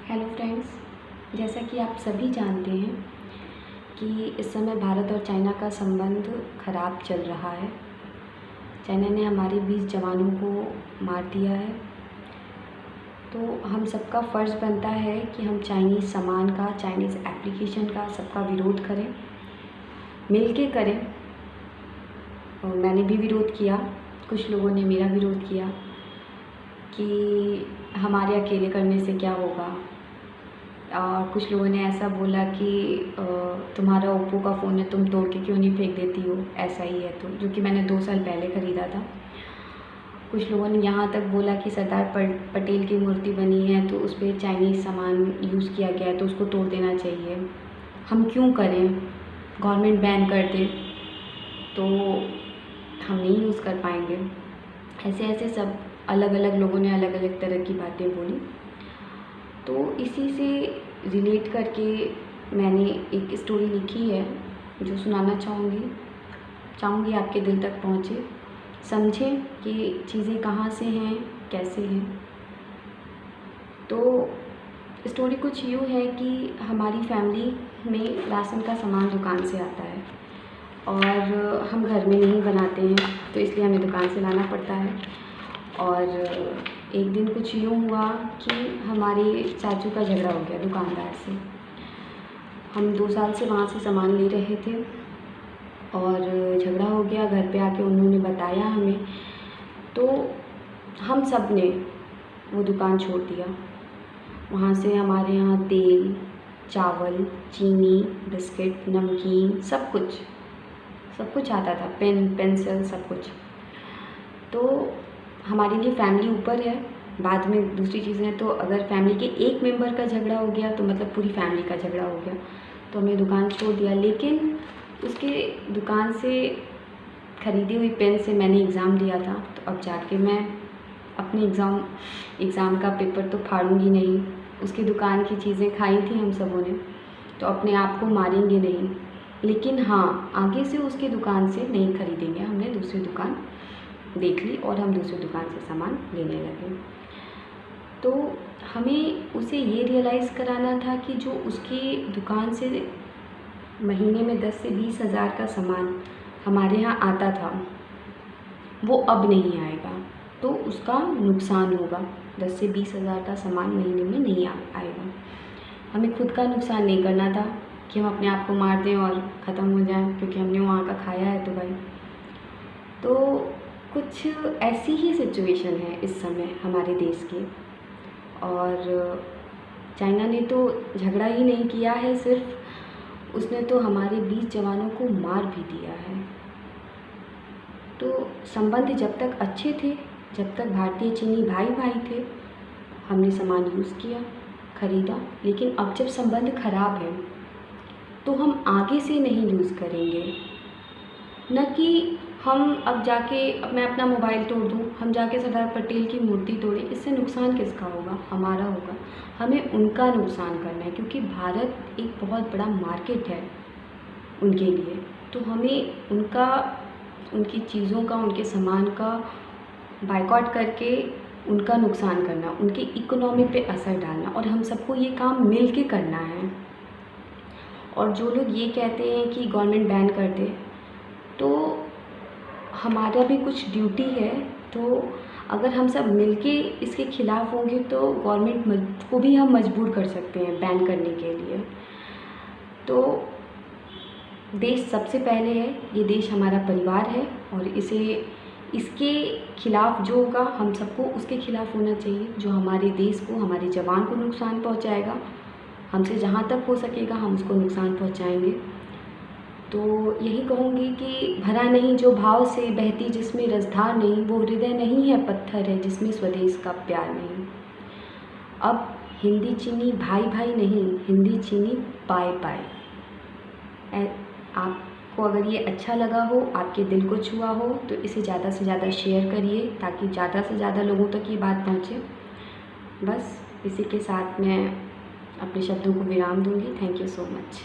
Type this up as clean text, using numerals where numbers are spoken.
Hello friends, जैसा कि आप सभी जानते हैं कि इस समय भारत और चाइना का संबंध ख़राब चल रहा है। चाइना ने हमारे 20 जवानों को मार दिया है। तो हम सबका फ़र्ज़ बनता है कि हम चाइनीज़ सामान का, चाइनीज़ एप्लीकेशन का सबका विरोध करें, मिल के करें। और मैंने भी विरोध किया, कुछ लोगों ने मेरा विरोध किया कि हमारे अकेले करने से क्या होगा। और कुछ लोगों ने ऐसा बोला कि तुम्हारा ओप्पो का फ़ोन है, तुम तोड़ के क्यों नहीं फेंक देती हो, ऐसा ही है तो, जो कि मैंने 2 साल पहले ख़रीदा था। कुछ लोगों ने यहाँ तक बोला कि सरदार पटेल की मूर्ति बनी है तो उस पर चाइनीज़ सामान यूज़ किया गया है तो उसको तोड़ देना चाहिए। हम क्यों करें, गवर्नमेंट बैन कर दे तो हम नहीं यूज़ कर पाएंगे। ऐसे ऐसे सब अलग अलग लोगों ने अलग अलग तरह की बातें बोली। तो इसी से रिलेट करके मैंने एक स्टोरी लिखी है जो सुनाना चाहूँगी आपके दिल तक पहुँचे, समझें कि चीज़ें कहाँ से हैं, कैसे हैं। तो स्टोरी कुछ यूँ है कि हमारी फैमिली में राशन का सामान दुकान से आता है और हम घर में नहीं बनाते हैं तो इसलिए हमें दुकान से लाना पड़ता है। और एक दिन कुछ यूँ हुआ कि हमारे चाचू का झगड़ा हो गया दुकानदार से। हम 2 साल से वहाँ से सामान ले रहे थे और झगड़ा हो गया। घर पे आके उन्होंने बताया हमें, तो हम सब ने वो दुकान छोड़ दिया। वहाँ से हमारे यहाँ तेल, चावल, चीनी, बिस्किट, नमकीन सब कुछ आता था, पेन, पेंसिल सब कुछ। तो हमारे लिए फैमिली ऊपर है, बाद में दूसरी चीज़ें हैं। तो अगर फैमिली के एक मेंबर का झगड़ा हो गया तो मतलब पूरी फैमिली का झगड़ा हो गया। तो हमने दुकान छोड़ दिया। लेकिन उसके दुकान से ख़रीदी हुई पेन से मैंने एग्ज़ाम दिया था, तो अब जाके मैं अपने एग्ज़ाम का पेपर तो फाड़ूंगी नहीं। उसकी दुकान की चीज़ें खाई थी हम सबों ने, तो अपने आप को मारेंगे नहीं। लेकिन हाँ, आगे से उसकी दुकान से नहीं ख़रीदेंगे। हमने दूसरी दुकान देख ली और हम दूसरी दुकान से सामान लेने लगे। तो हमें उसे ये रियलाइज़ कराना था कि जो उसकी दुकान से महीने में 10 से 20 हज़ार का सामान हमारे यहाँ आता था, वो अब नहीं आएगा, तो उसका नुकसान होगा। 10 से 20 हज़ार का सामान महीने में नहीं आएगा। हमें खुद का नुकसान नहीं करना था कि हम अपने आप को मार दें और ख़त्म हो जाएं क्योंकि हमने वहाँ का खाया है तो भाई। तो कुछ ऐसी ही सिचुएशन है इस समय हमारे देश की। और चाइना ने तो झगड़ा ही नहीं किया है, सिर्फ उसने तो हमारे 20 जवानों को मार भी दिया है। तो संबंध जब तक अच्छे थे, जब तक भारतीय चीनी भाई भाई थे, हमने सामान यूज़ किया, ख़रीदा। लेकिन अब जब संबंध ख़राब है तो हम आगे से नहीं यूज़ करेंगे। न कि हम अब जाके मैं अपना मोबाइल तोड़ दूँ, हम जाके सरदार पटेल की मूर्ति तोड़ें। इससे नुकसान किसका होगा? हमारा होगा। हमें उनका नुकसान करना है क्योंकि भारत एक बहुत बड़ा मार्केट है उनके लिए। तो हमें उनकी चीज़ों का, उनके सामान का बायकॉट करके उनका नुकसान करना, उनकी इकोनॉमी पे असर डालना, और हम सबको ये काम मिल के करना है। और जो लोग ये कहते हैं कि गवर्नमेंट बैन कर दे, तो हमारा भी कुछ ड्यूटी है। तो अगर हम सब मिलके इसके ख़िलाफ़ होंगे तो गवर्नमेंट को भी हम मजबूर कर सकते हैं बैन करने के लिए। तो देश सबसे पहले है, ये देश हमारा परिवार है और इसके ख़िलाफ़ जो होगा हम सबको उसके ख़िलाफ़ होना चाहिए। जो हमारे देश को, हमारे जवान को नुकसान पहुंचाएगा, हमसे जहां तक हो सकेगा हम उसको नुकसान पहुंचाएंगे। तो यही कहूँगी कि भरा नहीं जो भाव से बहती जिसमें रसधार नहीं, वो हृदय नहीं है पत्थर है जिसमें स्वदेश का प्यार नहीं। अब हिंदी चीनी भाई भाई नहीं, हिंदी चीनी बाय बाय। आपको अगर ये अच्छा लगा हो, आपके दिल को छुआ हो, तो इसे ज़्यादा से ज़्यादा शेयर करिए ताकि ज़्यादा से ज़्यादा लोगों तक ये बात पहुँचे। बस इसी के साथ मैं अपने शब्दों को विराम दूँगी। Thank you so much.